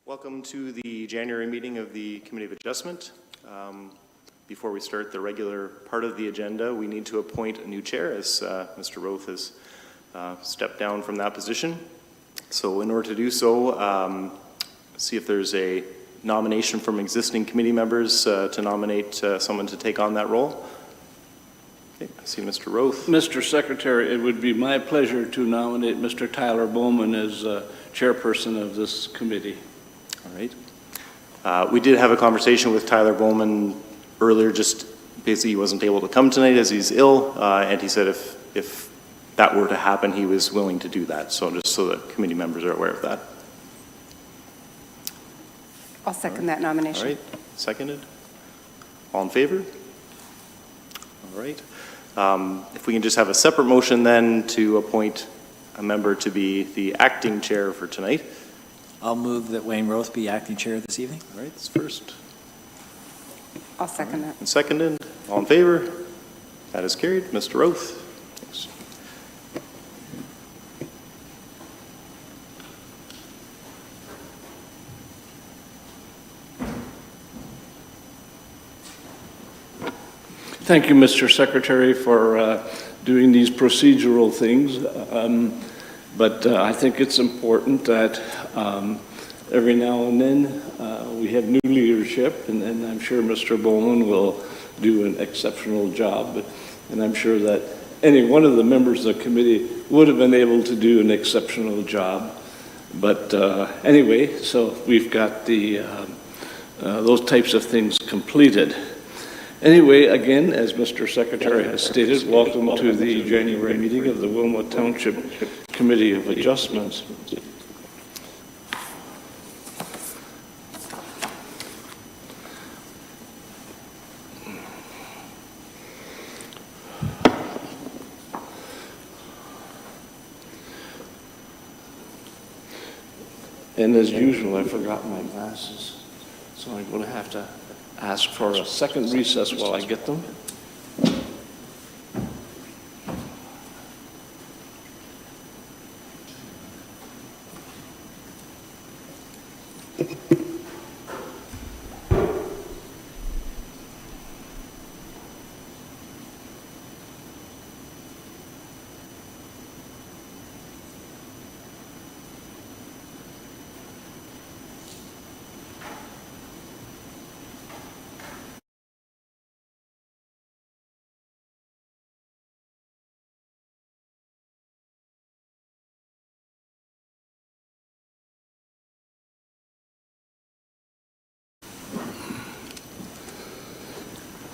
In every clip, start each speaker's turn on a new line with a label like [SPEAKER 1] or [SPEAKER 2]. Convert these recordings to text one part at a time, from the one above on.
[SPEAKER 1] Welcome to the January meeting of the Committee of Adjustment. Before we start the regular part of the agenda, we need to appoint a new chair as Mr. Roth has stepped down from that position. So in order to do so, see if there's a nomination from existing committee members to nominate someone to take on that role. Okay, I see Mr. Roth.
[SPEAKER 2] Mr. Secretary, it would be my pleasure to nominate Mr. Tyler Bowman as chairperson of this committee.
[SPEAKER 1] All right. We did have a conversation with Tyler Bowman earlier, just basically he wasn't able to come tonight as he's ill, and he said if that were to happen, he was willing to do that. So just so that committee members are aware of that.
[SPEAKER 3] I'll second that nomination.
[SPEAKER 1] All right, seconded. All in favor? All right. If we can just have a separate motion then to appoint a member to be the acting chair for tonight.
[SPEAKER 4] I'll move that Wayne Roth be acting chair this evening.
[SPEAKER 1] All right, that's first.
[SPEAKER 3] I'll second that.
[SPEAKER 1] And seconded. All in favor? That is carried. Mr. Roth. Thanks.
[SPEAKER 2] Thank you, Mr. Secretary, for doing these procedural things. But I think it's important that every now and then we have new leadership, and I'm sure Mr. Bowman will do an exceptional job. And I'm sure that any one of the members of the committee would have been able to do an exceptional job. But anyway, so we've got the those types of things completed. Anyway, again, as Mr. Secretary has stated, welcome to the January meeting of the Wilmot Township Committee of Adjustments. And as usual, I forgot my glasses, so I'm going to have to ask for a second recess while I get them.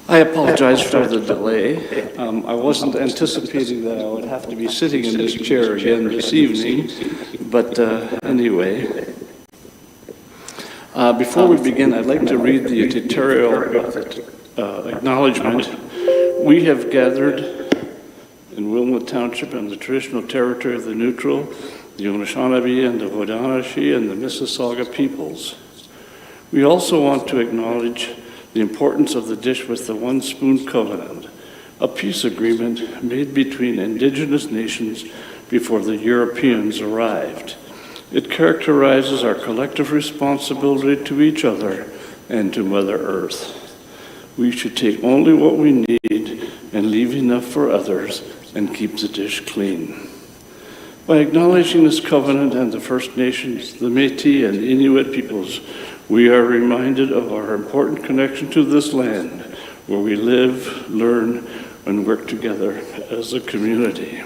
[SPEAKER 2] I apologize for the delay. I wasn't anticipating that I would have to be sitting in this chair again this evening, but anyway. Before we begin, I'd like to read the editorial acknowledgement. We have gathered in Wilmot Township on the traditional territory of the Neutral, the Anishinaabe and the Haudenosaunee and the Mississauga peoples. We also want to acknowledge the importance of the Dish with the One Spoon Covenant, a peace agreement made between indigenous nations before the Europeans arrived. It characterizes our collective responsibility to each other and to Mother Earth. We should take only what we need and leave enough for others and keep the dish clean. By acknowledging this covenant and the First Nations, the Métis and Inuit peoples, we are reminded of our important connection to this land where we live, learn, and work together as a community.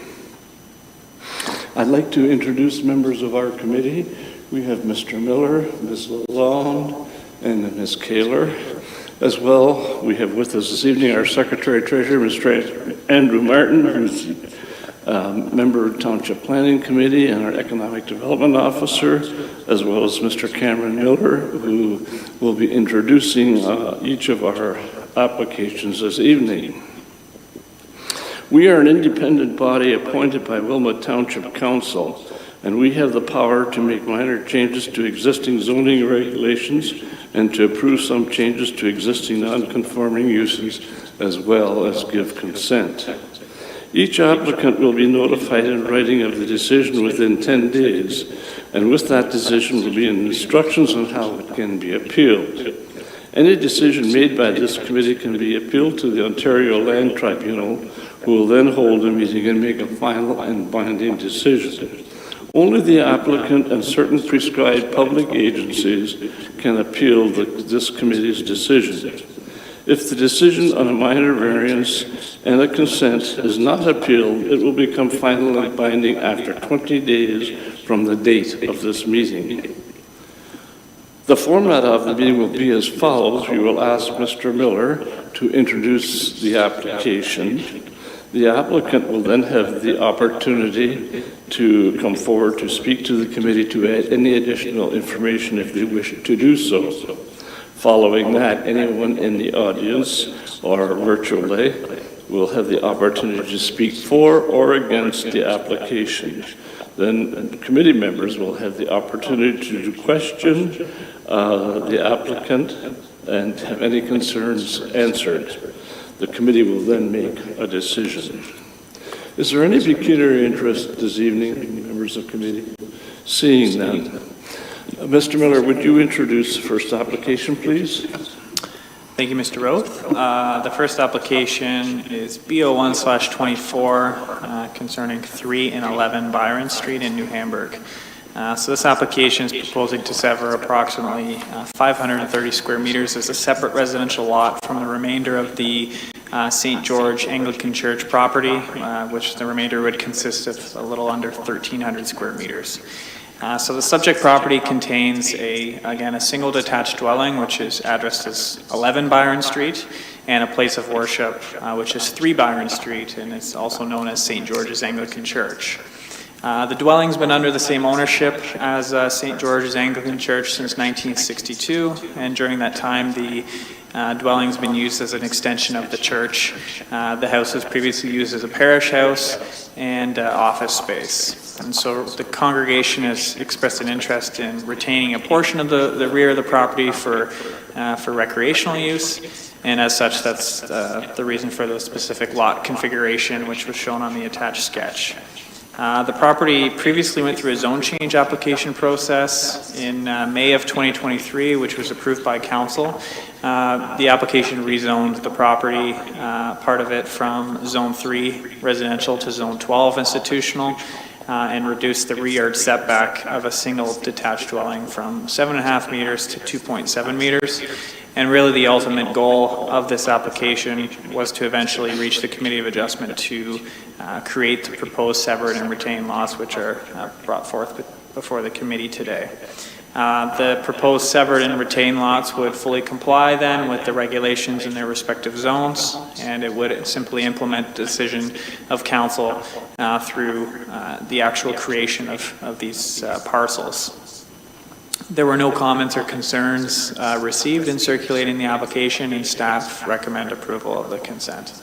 [SPEAKER 2] I'd like to introduce members of our committee. We have Mr. Miller, Ms. Lalonde, and Ms. Kaler. As well, we have with us this evening our Secretary-Treasurer, Mr. Andrew Martin, who's member of Township Planning Committee and our Economic Development Officer, as well as Mr. Cameron Miller, who will be introducing each of our applications this evening. We are an independent body appointed by Wilmot Township Council, and we have the power to make minor changes to existing zoning regulations and to approve some changes to existing non-conforming uses, as well as give consent. Each applicant will be notified in writing of the decision within 10 days. and with that decision will be instructions on how it can be appealed. Any decision made by this committee can be appealed to the Ontario Land Tribunal, who will then hold a meeting and make a final and binding decision. Only the applicant and certain prescribed public agencies can appeal this committee's decision. If the decision on a minor variance and a consent is not appealed, it will become final and binding after 20 days from the date of this meeting. The format of the meeting will be as follows. We will ask Mr. Miller to introduce the application. The applicant will then have the opportunity to come forward to speak to the committee to add any additional information if they wish to do so. Following that, anyone in the audience or virtually will have the opportunity to speak for or against the application. Then committee members will have the opportunity to question the applicant and have any concerns answered. The committee will then make a decision. Is there any pecuniary interest this evening, members of committee? Seeing none. Mr. Miller, would you introduce the first application, please?
[SPEAKER 5] Thank you, Mr. Roth. The first application is BO1/24 concerning 3 and 11 Byron Street in New Hamburg. So this application is proposing to sever approximately 530 square meters as a separate residential lot from the remainder of the St. George Anglican Church property, which the remainder would consist of a little under 1,300 square meters. So the subject property contains again, a single detached dwelling, which is addressed as 11 Byron Street, and a place of worship, which is 3 Byron Street, and it's also known as St. George's Anglican Church. The dwelling's been under the same ownership as St. George's Anglican Church since 1962, and during that time, the dwelling's been used as an extension of the church. The house was previously used as a parish house and office space. And so the congregation has expressed an interest in retaining a portion of the rear of the property for recreational use. And as such, that's the reason for the specific lot configuration, which was shown on the attached sketch. The property previously went through a zone change application process in May of 2023, which was approved by council. The application rezoned the property, part of it from Zone 3 residential to Zone 12 institutional, and reduced the rear yard setback of a single detached dwelling from 7.5 meters to 2.7 meters. And really the ultimate goal of this application was to eventually reach the Committee of Adjustment to create the proposed severed and retained lots, which are brought forth before the committee today. The proposed severed and retained lots would fully comply then with the regulations in their respective zones, and it would simply implement the decision of council through the actual creation of these parcels. There were no comments or concerns received in circulating the application, and staff recommend approval of the consent.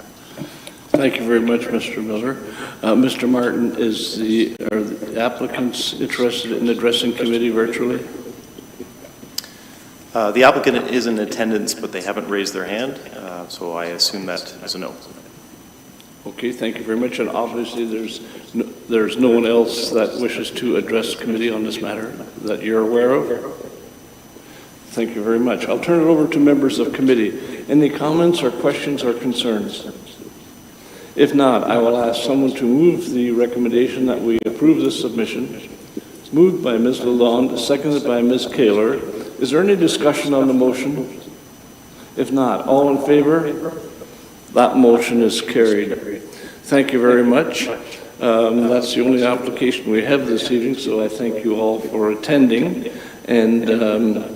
[SPEAKER 2] Thank you very much, Mr. Miller. Mr. Martin, are the applicants interested in addressing committee virtually?
[SPEAKER 1] The applicant is in attendance, but they haven't raised their hand, so I assume that is a no.
[SPEAKER 2] Okay, thank you very much. And obviously, there's no one else that wishes to address committee on this matter that you're aware of? Thank you very much. I'll turn it over to members of committee. Any comments or questions or concerns? If not, I will ask someone to move the recommendation that we approve this submission. Moved by Ms. Lalonde, seconded by Ms. Kaler. Is there any discussion on the motion? If not, all in favor? That motion is carried. Thank you very much. That's the only application we have this evening, so I thank you all for attending. And the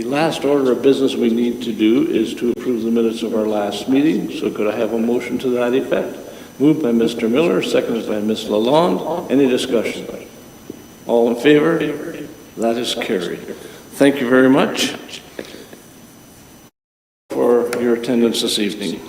[SPEAKER 2] last order of business we need to do is to approve the minutes of our last meeting. So could I have a motion to that effect? Moved by Mr. Miller, seconded by Ms. Lalonde. Any discussion? All in favor? That is carried. Thank you very much for your attendance this evening.